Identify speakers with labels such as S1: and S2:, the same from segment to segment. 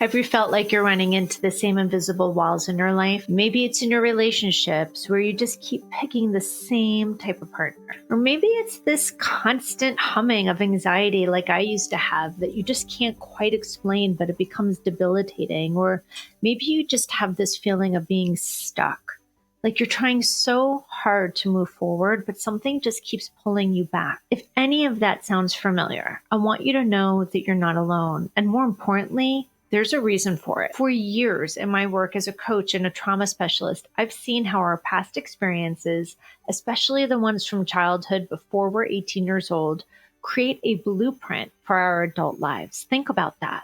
S1: Have you felt like you're running into the same invisible walls in your life? Maybe it's in your relationships where you just keep picking the same type of partner. Or maybe it's this constant humming of anxiety like I used to have that you just can't quite explain, but it becomes debilitating. Or maybe you just have this feeling of being stuck. Like you're trying so hard to move forward, but something just keeps pulling you back. If any of that sounds familiar, I want you to know that you're not alone. And more importantly, there's a reason for it. For years in my work as a coach and a trauma specialist, I've seen how our past experiences, especially the ones from childhood before we're 18 years old, create a blueprint for our adult lives. Think about that.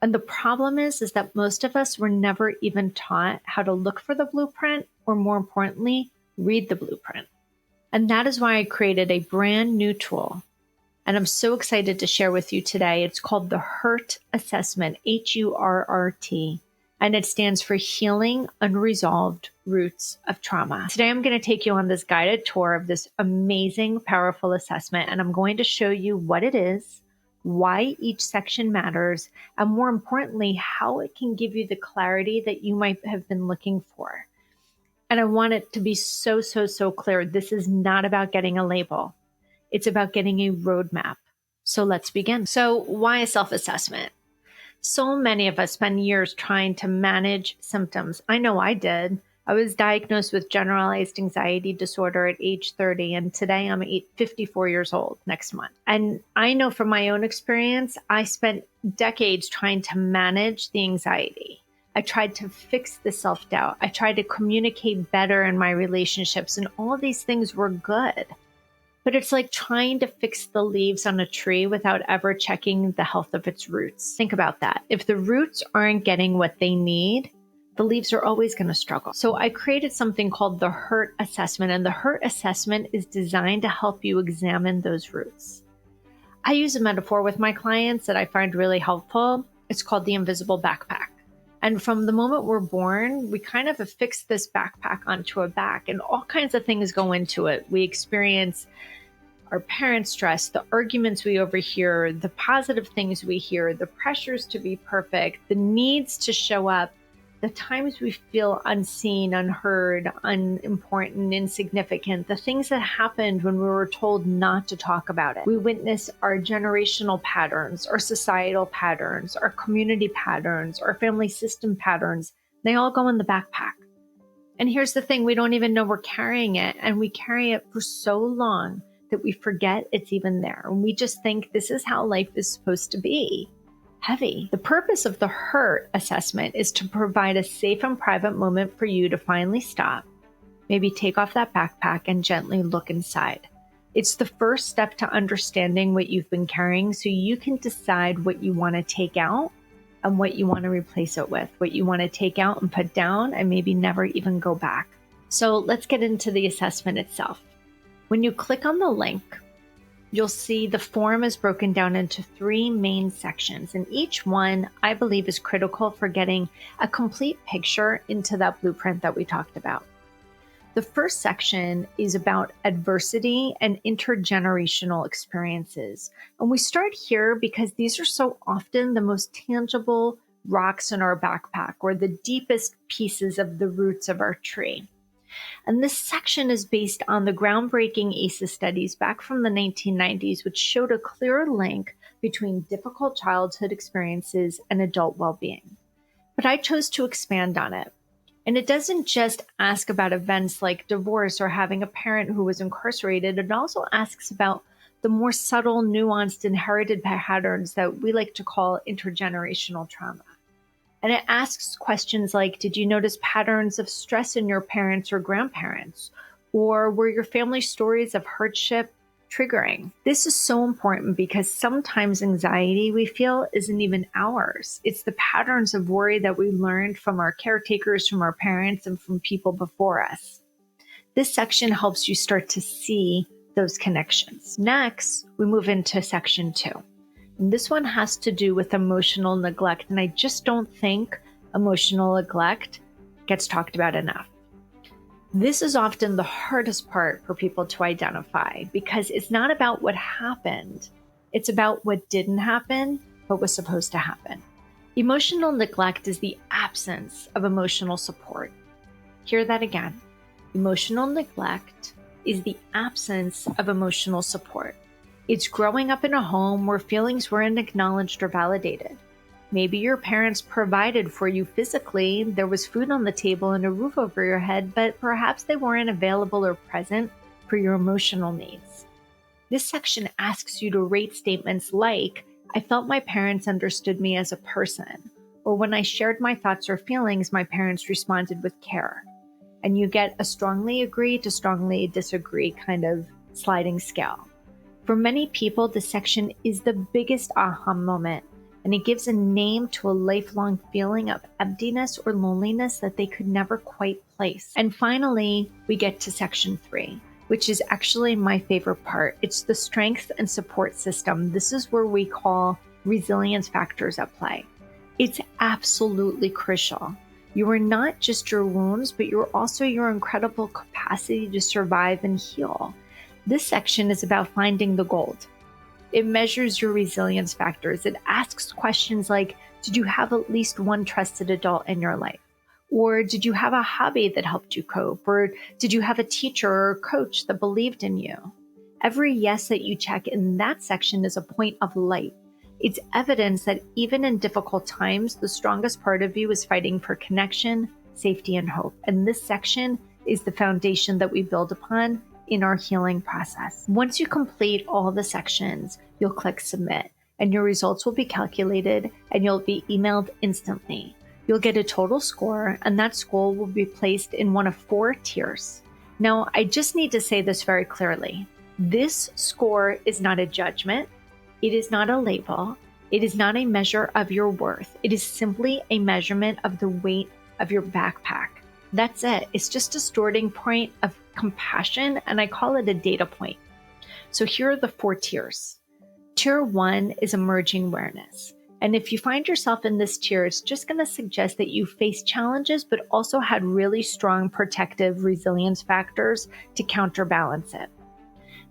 S1: And the problem is that most of us were never even taught how to look for the blueprint, or more importantly, read the blueprint. And that is why I created a brand new tool. And I'm so excited to share with you today. It's called the HURRT Assessment, HURRT, and it stands for Healing Unresolved Roots of Trauma. Today, I'm going to take you on this guided tour of this amazing, powerful assessment, and I'm going to show you what it is, why each section matters, and more importantly, how it can give you the clarity that you might have been looking for. And I want it to be so clear. This is not about getting a label. It's about getting a roadmap. So let's begin. So why a self-assessment? So many of us spend years trying to manage symptoms. I know I did. I was diagnosed with generalized anxiety disorder at age 30, and today I'm 54 years old next month. And I know from my own experience, I spent decades trying to manage the anxiety. I tried to fix the self-doubt. I tried to communicate better in my relationships, and all of these things were good. But it's like trying to fix the leaves on a tree without ever checking the health of its roots. Think about that. If the roots aren't getting what they need, the leaves are always going to struggle. So I created something called the HURRT Assessment, and the HURRT Assessment is designed to help you examine those roots. I use a metaphor with my clients that I find really helpful. It's called the invisible backpack. And from the moment we're born, we kind of affix this backpack onto a back, and all kinds of things go into it. We experience our parents' stress, the arguments we overhear, the positive things we hear, the pressures to be perfect, the needs to show up, the times we feel unseen, unheard, unimportant, insignificant, the things that happened when we were told not to talk about it. We witness our generational patterns, our societal patterns, our community patterns, our family system patterns. They all go in the backpack. And here's the thing, we don't even know we're carrying it, and we carry it for so long that we forget it's even there. And we just think this is how life is supposed to be. Heavy. The purpose of the HURRT assessment is to provide a safe and private moment for you to finally stop, maybe take off that backpack and gently look inside. It's the first step to understanding what you've been carrying so you can decide what you want to take out and what you want to replace it with, what you want to take out and put down and maybe never even go back. So let's get into the assessment itself. When you click on the link, you'll see the form is broken down into 3 main sections, and each one, I believe, is critical for getting a complete picture into that blueprint that we talked about. The first section is about adversity and intergenerational experiences. And we start here because these are so often the most tangible rocks in our backpack, or the deepest pieces of the roots of our tree. And this section is based on the groundbreaking ACEs studies back from the 1990s, which showed a clear link between difficult childhood experiences and adult well-being. But I chose to expand on it. And it doesn't just ask about events like divorce or having a parent who was incarcerated. It also asks about the more subtle, nuanced, inherited patterns that we like to call intergenerational trauma. And it asks questions like, did you notice patterns of stress in your parents or grandparents? Or were your family stories of hardship triggering? This is so important because sometimes anxiety we feel isn't even ours. It's the patterns of worry that we learned from our caretakers, from our parents, and from people before us. This section helps you start to see those connections. Next, we move into section 2. And this one has to do with emotional neglect. And I just don't think emotional neglect gets talked about enough. This is often the hardest part for people to identify because it's not about what happened. It's about what didn't happen, but was supposed to happen. Emotional neglect is the absence of emotional support. Hear that again. Emotional neglect is the absence of emotional support. It's growing up in a home where feelings weren't acknowledged or validated. Maybe your parents provided for you physically, there was food on the table and a roof over your head, but perhaps they weren't available or present for your emotional needs. This section asks you to rate statements like, I felt my parents understood me as a person, or when I shared my thoughts or feelings, my parents responded with care. And you get a strongly agree to strongly disagree kind of sliding scale. For many people, this section is the biggest aha moment, and it gives a name to a lifelong feeling of emptiness or loneliness that they could never quite place. And finally, we get to section 3, which is actually my favorite part. It's the strength and support system. This is where we call resilience factors at play. It's absolutely crucial. You are not just your wounds, but you're also your incredible capacity to survive and heal. This section is about finding the gold. It measures your resilience factors. It asks questions like, did you have at least one trusted adult in your life? Or did you have a hobby that helped you cope? Or did you have a teacher or coach that believed in you? Every yes that you check in that section is a point of light. It's evidence that even in difficult times, the strongest part of you is fighting for connection, safety, and hope. And this section is the foundation that we build upon in our healing process. Once you complete all the sections, you'll click submit and your results will be calculated and you'll be emailed instantly. You'll get a total score and that score will be placed in one of 4 tiers. Now, I just need to say this very clearly. This score is not a judgment. It is not a label. It is not a measure of your worth. It is simply a measurement of the weight of your backpack. That's it. It's just a starting point of compassion, and I call it a data point. So here are the 4 tiers. Tier 1 is emerging awareness. And if you find yourself in this tier, it's just going to suggest that you faced challenges, but also had really strong protective resilience factors to counterbalance it.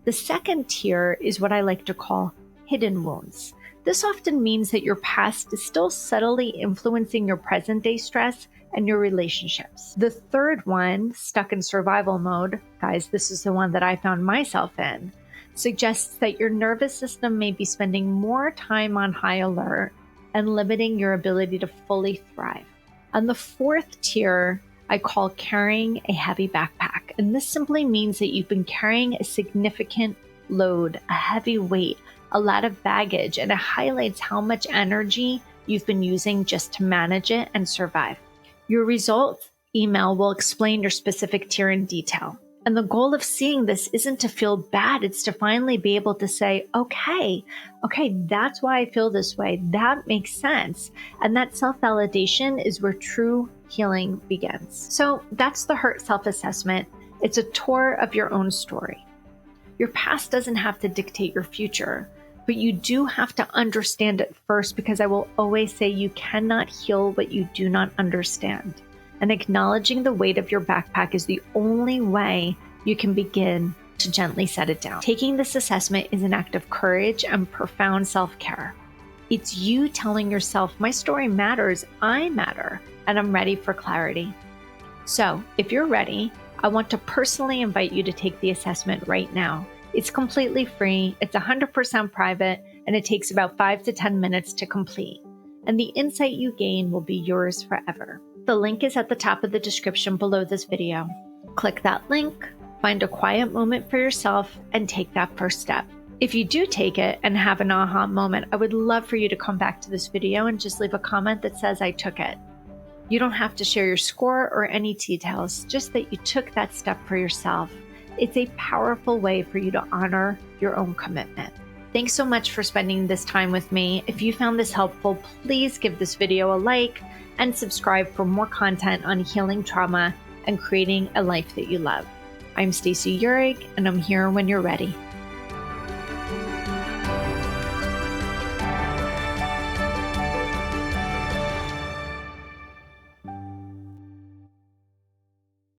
S1: The second tier is what I like to call hidden wounds. This often means that your past is still subtly influencing your present day stress and your relationships. The third one, stuck in survival mode, guys, this is the one that I found myself in, suggests that your nervous system may be spending more time on high alert and limiting your ability to fully thrive. And the fourth tier, I call carrying a heavy backpack. And this simply means that you've been carrying a significant load, a heavy weight, a lot of baggage, and it highlights how much energy you've been using just to manage it and survive. Your results email will explain your specific tier in detail. And the goal of seeing this isn't to feel bad. It's to finally be able to say, okay, that's why I feel this way. That makes sense. And that self-validation is where true healing begins. So that's the HURRT Self-Assessment. It's a tour of your own story. Your past doesn't have to dictate your future, but you do have to understand it first, because I will always say you cannot heal what you do not understand. And acknowledging the weight of your backpack is the only way you can begin to gently set it down. Taking this assessment is an act of courage and profound self-care. It's you telling yourself, my story matters, I matter, and I'm ready for clarity. So if you're ready, I want to personally invite you to take the assessment right now. It's completely free, it's 100% private, and it takes about 5 to 10 minutes to complete. And the insight you gain will be yours forever. The link is at the top of the description below this video. Click that link, find a quiet moment for yourself, and take that first step. If you do take it and have an aha moment, I would love for you to come back to this video and just leave a comment that says I took it. You don't have to share your score or any details, just that you took that step for yourself. It's a powerful way for you to honor your own commitment. Thanks so much for spending this time with me. If you found this helpful, please give this video a like and subscribe for more content on healing trauma and creating a life that you love. I'm Stacey Uhrig, and I'm here when you're ready.